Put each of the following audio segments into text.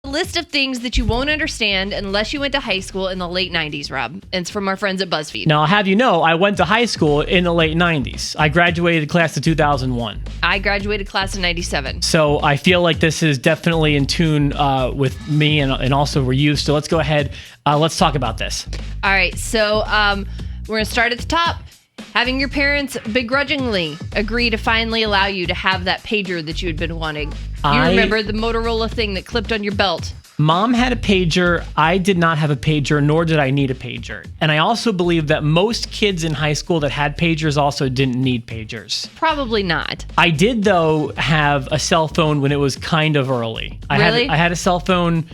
List of things that you won't understand unless you went to high school in the late 90s, Rob. And it's from our friends at BuzzFeed. Now, I'll have you know, I went to high school in the late 90s. I graduated class of 2001. I graduated class of 97. So I feel like this is definitely in tune with me and also for you. So let's go ahead. Let's talk about this. All right. So we're going to start at the top. Having your parents begrudgingly agree to finally allow you to have that pager that you had been wanting. You remember the Motorola thing that clipped on your belt? Mom had a pager. I did not have a pager, nor did I need a pager. And I also believe that most kids in high school that had pagers also didn't need pagers. Probably not. I did, though, have a cell phone when it was kind of early. Really? I had a cell phone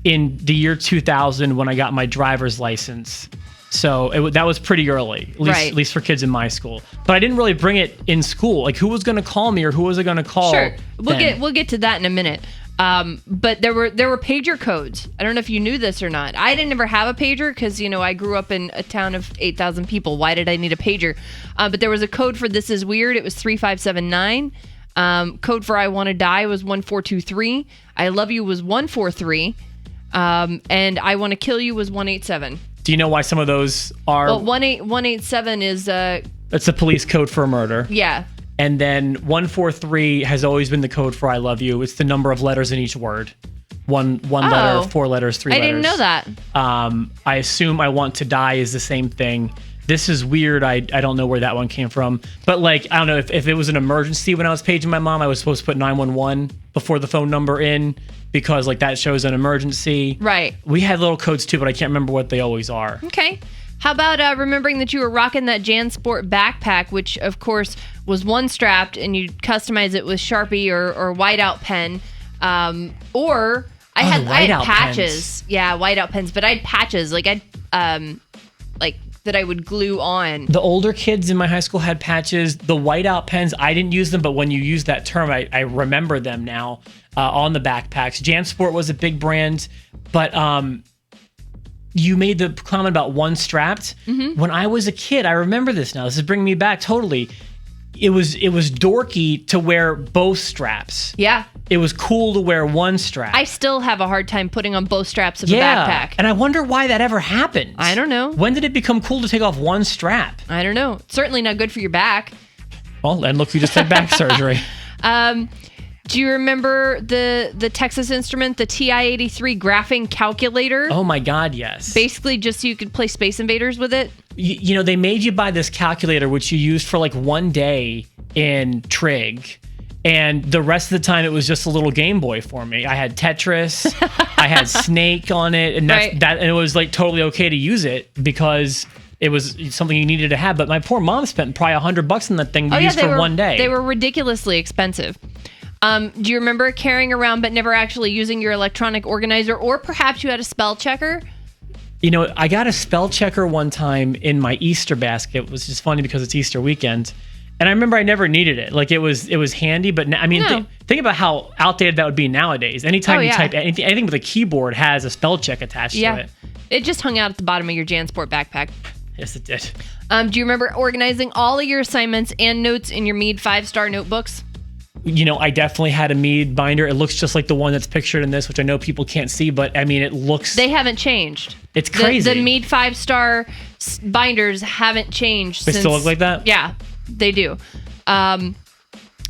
in the year 2000 when I got my driver's license. So that was pretty early, at least for kids in my school. But I didn't really bring it in school. Like, who was going to call me or who was I going to call? Sure, we'll get to that in a minute. But there were pager codes. I don't know if you knew this or not. I didn't ever have a pager because I grew up in a town of 8,000 people. Why did I need a pager? But there was a code for "This Is Weird." It was 3579. Code for "I Want to Die" was 1423. "I Love You" was 143. And "I Want to Kill You" was 187. Do you know why some of those are? Well, 187 is that's the police code for a murder. Yeah. And then 143 has always been the code for "I love you." It's the number of letters in each word. One letter, 4 letters, 3 letters. I didn't know that. I assume "I Want to Die" is the same thing. "This Is Weird." I don't know where that one came from. But like, I don't know if it was an emergency when I was paging my mom, I was supposed to put 911 before the phone number in because like that shows an emergency. Right. We had little codes too, but I can't remember what they always are. Okay. How about remembering that you were rocking that JanSport backpack, which of course was one strapped, and you'd customize it with Sharpie or whiteout pen, or I had patches. Pens. Yeah, whiteout pens, but I had patches like that I would glue on. The older kids in my high school had patches. The whiteout pens, I didn't use them, but when you use that term, I remember them now on the backpacks. JanSport was a big brand, but you made the comment about one strapped. Mm-hmm. When I was a kid, I remember this now. This is bringing me back totally. It was dorky to wear both straps. Yeah. It was cool to wear one strap. I still have a hard time putting on both straps of a backpack. And I wonder why that ever happened. I don't know. When did it become cool to take off one strap? I don't know. It's certainly not good for your back. Well, and look, you just had back surgery. Do you remember the Texas Instrument, the TI-83 graphing calculator? Oh my God, yes. Basically just so you could play Space Invaders with it? You know, they made you buy this calculator, which you used for like one day in Trig. And the rest of the time, it was just a little Game Boy for me. I had Tetris, I had Snake on it, and and it was like totally okay to use it because it was something you needed to have. But my poor mom spent probably $100 on that thing to use for one day. They were ridiculously expensive. Do you remember carrying around but never actually using your electronic organizer, or perhaps you had a spell checker? You know, I got a spell checker one time in my Easter basket, which is funny because it's Easter weekend. And I remember I never needed it. Like it was handy, but think about how outdated that would be nowadays. Anytime you type anything with a keyboard has a spell check attached to it. It just hung out at the bottom of your JanSport backpack. Yes, it did. Do you remember organizing all of your assignments and notes in your Mead 5-star notebooks? You know, I definitely had a Mead binder. It looks just like the one that's pictured in this, which I know people can't see, but I mean, it looks... They haven't changed. It's crazy. The Mead 5-star binders haven't changed since... They still look like that? Yeah, they do.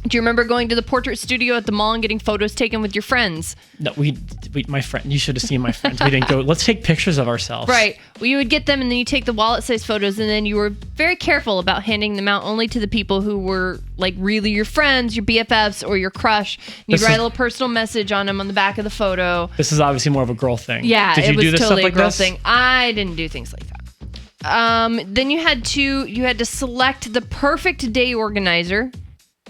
Do you remember going to the portrait studio at the mall and getting photos taken with your friends? No, my friend, you should have seen my friends. We didn't go, let's take pictures of ourselves. Right. Well, you would get them and then you take the wallet-sized photos, and then you were very careful about handing them out only to the people who were like really your friends, your BFFs, or your crush. And you'd write a little personal message on them on the back of the photo. This is obviously more of a girl thing. Yeah, Did you do this totally stuff like a girl this? thing. I didn't do things like that. Then you had to select the perfect day organizer.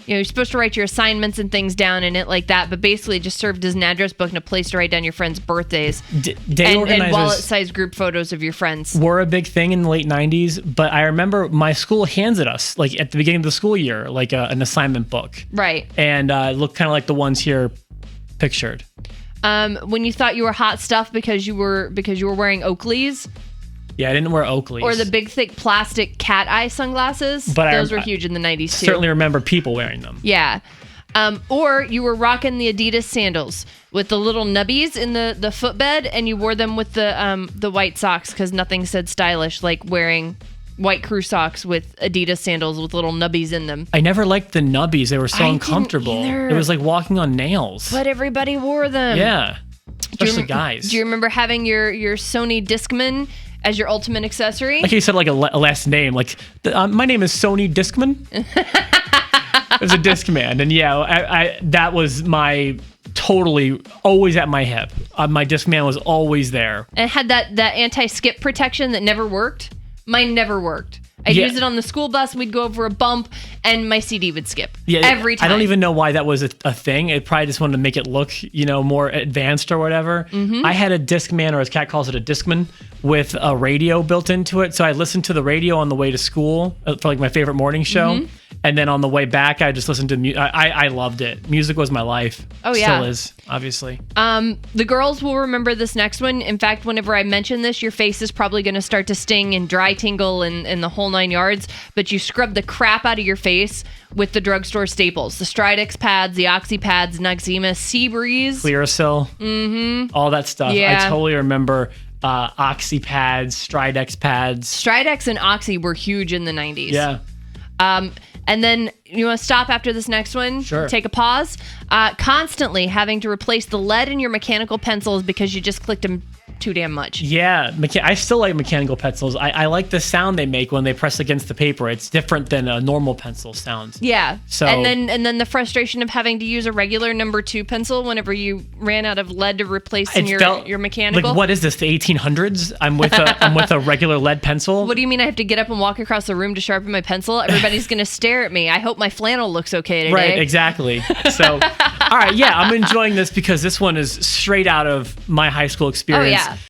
You know, you're supposed to write your assignments and things down in it like that, but basically it just served as an address book and a place to write down your friends' birthdays. Day organizers and wallet-sized group photos of your friends. Were a big thing in the late 90s, but I remember my school handed us, like at the beginning of the school year, like an assignment book. Right. And it looked kind of like the ones here pictured. When you thought you were hot stuff because you were wearing Oakleys. Yeah, I didn't wear Oakleys. Or the big, thick plastic cat eye sunglasses. But those were huge in the 90s, too. Certainly remember people wearing them. Yeah. Or you were rocking the Adidas sandals with the little nubbies in the footbed, and you wore them with the white socks because nothing said stylish like wearing white crew socks with Adidas sandals with little nubbies in them. I never liked the nubbies. They were so uncomfortable. Either. It was like walking on nails. But everybody wore them. Yeah. Especially guys. Do you remember having your Sony Discman as your ultimate accessory? Like you said, like a last name. Like, my name is Sony Discman. It was a Discman. And yeah, I that was my totally always at my hip. My Discman was always there. And it had that anti-skip protection that never worked. Mine never worked. I'd use it on the school bus. We'd go over a bump, and my CD would skip every time. I don't even know why that was a thing. It probably just wanted to make it look, more advanced or whatever. Mm-hmm. I had a Discman, or as Kat calls it, a Discman, with a radio built into it. So I listened to the radio on the way to school for like my favorite morning show. Mm-hmm. And then on the way back, I just listened to music. I loved it. Music was my life. Oh, yeah. Still is, obviously. The girls will remember this next one. In fact, whenever I mention this, your face is probably going to start to sting and dry tingle and the whole 9 yards. But you scrub the crap out of your face with the drugstore staples. The Stridex pads, the Oxy pads, Noxzema, Seabreeze. Clearasil. Mm-hmm. All that stuff. Yeah. I totally remember Oxy pads, Stridex pads. Stridex and Oxy were huge in the 90s. Yeah. And then you want to stop after this next one? Sure. Take a pause. Constantly having to replace the lead in your mechanical pencils because you just clicked them too damn much. Yeah, I still like mechanical pencils. I like the sound they make when they press against the paper. It's different than a normal pencil sound. Yeah. So and then the frustration of having to use a regular number 2 pencil whenever you ran out of lead to replace in your mechanical. Like, what is this? The 1800s? I'm with a regular lead pencil. What do you mean I have to get up and walk across the room to sharpen my pencil? Everybody's gonna stare at me. I hope my flannel looks okay today. Right. Exactly. So, all right. Yeah, I'm enjoying this because this one is straight out of my high school experience. Oh, yeah.